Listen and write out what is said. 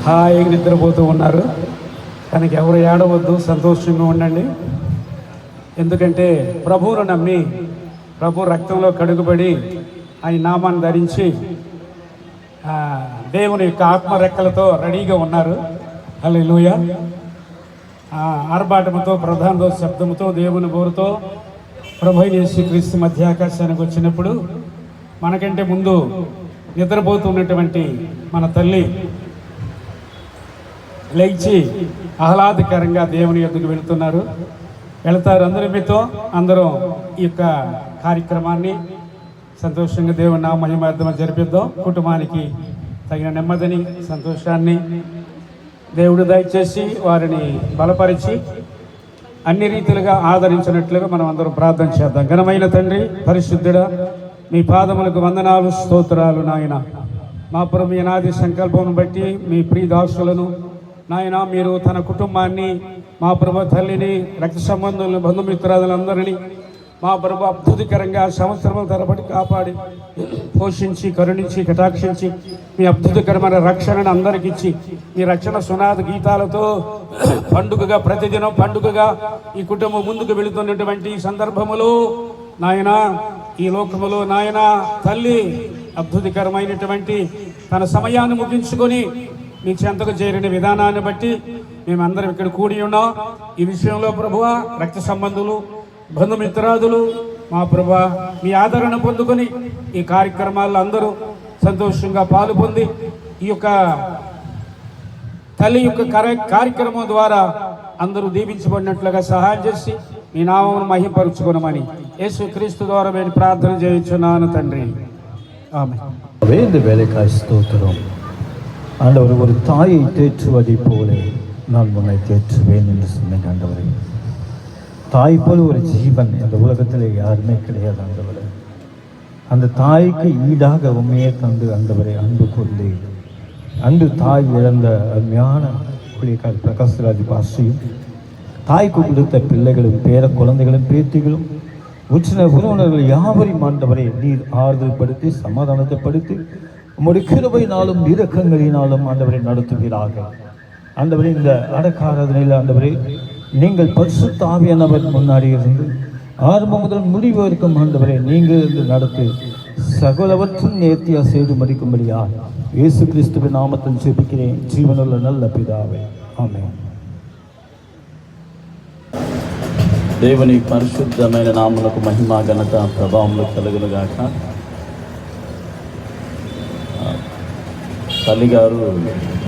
హాయిగా నిద్రపోతూ ఉన్నారు. కనుక ఎవరు ఏడవద్దు, సంతోషంగా ఉండండి. ఎందుకంటే ప్రభువును నమ్మి ప్రభు రక్తంలో కడుగుబడి ఆయన నామాన్ని ధరించి దేవుని యొక్క ఆత్మరెక్కలతో రెడీగా ఉన్నారు. హల్లెలూయా. ఆర్భాటముతో, ప్రధాన శబ్దముతో, దేవుని బోరుతో ప్రభు యేసుక్రీస్తు మధ్యాకాశానికి వచ్చినప్పుడు మనకంటే ముందు నిద్రపోతున్నటువంటి మన తల్లి లేచి ఆహ్లాదకరంగా దేవుని యొద్దకు వెళతారు. అందరూ మీతో అందరూ ఈ యొక్క కార్యక్రమాన్ని సంతోషంగా దేవుని నామ మహిమార్థంగా జరిపిద్దాం. కుటుంబానికి తగిన నెమ్మదిని, సంతోషాన్ని దేవుడు దయచేసి వారిని బలపరిచి అన్ని రీతిలుగా ఆదరించినట్లుగా మనం అందరం ప్రార్థన చేద్దాం. ఘనమైన తండ్రి, పరిశుద్ధుడా, మీ పాదములకు వందనాలు, స్తోత్రాలు నాయన. మా ప్రభు అనాది సంకల్పం బట్టి మీ ప్రియదాసులను నాయన, మీరు తన కుటుంబాన్ని, మా ప్రభు తల్లిని, రక్త సంబంధులను, బంధుమిత్రాదులందరినీ మా ప్రభు అద్భుతకరంగా సంవత్సరముల తరబడి కాపాడి పోషించి, కరుణించి, కటాక్షించి మీ అద్భుతకరమైన రక్షణను అందరికి ఇచ్చి మీ రక్షణ సునాద గీతాలతో పండుగగా, ప్రతిదినం పండుగగా ఈ కుటుంబం ముందుకు వెళుతున్నటువంటి సందర్భములో నాయన, ఈ లోకములో నాయన తల్లి అద్భుతకరమైనటువంటి తన సమయాన్ని ముగించుకొని మీ చెంతకు చేరిన విధానాన్ని బట్టి మేమందరం ఇక్కడ కూడి ఉన్నాం. ఈ విషయంలో ప్రభువా, రక్త సంబంధులు, బంధుమిత్రాదులు మా ప్రభువా మీ ఆదరణ పొందుకొని ఈ కార్యక్రమాల్లో అందరూ సంతోషంగా పాలు పొంది ఈ యొక్క తల్లి యొక్క కార్యక్రమం ద్వారా అందరూ దీవించబడినట్లుగా సహాయం చేసి మీ నామమును మహిమపరుచుకోనమని యేసుక్రీస్తు ద్వారా నేను ప్రార్థన చేయించున్నాను తండ్రి. ஆமென். ஆண்டவர், ஒரு தாயை தேற்றுவதை போல நான் உன்னை தேற்றுவேன் என்று சொன்னேன். ஆண்டவரே, தாய் போல ஒரு ஜீவன் இந்த உலகத்தில் யாருமே கிடையாது. ஆண்டவரே, அந்த தாய்க்கு ஈடாக உண்மையை தந்து ஆண்டவரை அன்பு கொண்டு அன்று தாய் இழந்த அருமையான குளியக்கால் பிரகாஷ்ராஜ் பாஸ்ரியும் தாய்க்கு கொடுத்த பிள்ளைகளும், பேர குழந்தைகளும், பேத்திகளும், உச்சின உறவினர்கள் யாவரையும் ஆண்டவரை நீர் ஆறுதல் படுத்தி, சமாதானத்தை படுத்தி, உம்முடைய கிருபையினாலும் இரக்கங்களினாலும் ஆண்டவரை நடத்துவீராக. ஆண்டவரே, இந்த அடக்காராதனையில் ஆண்டவரே நீங்கள் பரிசுத்த ஆவியானவர் முன்னாடி இருந்து ஆரம்பம் முதல் முடிவு வரைக்கும் ஆண்டவரே நீங்கள் இருந்து நடத்தி சகலவற்றும் நேர்த்தியாக செய்து முடிக்கும்படியா இயேசு கிறிஸ்துவின் நாமத்தில் ஜெபிக்கிறேன், ஜீவனுள்ள நல்ல பிதாவே. ఆమేన్. దేవుని పరిశుద్ధమైన నామములకు మహిమ, ఘనత, ప్రభావములు కలుగును గాక. తల్లిగారు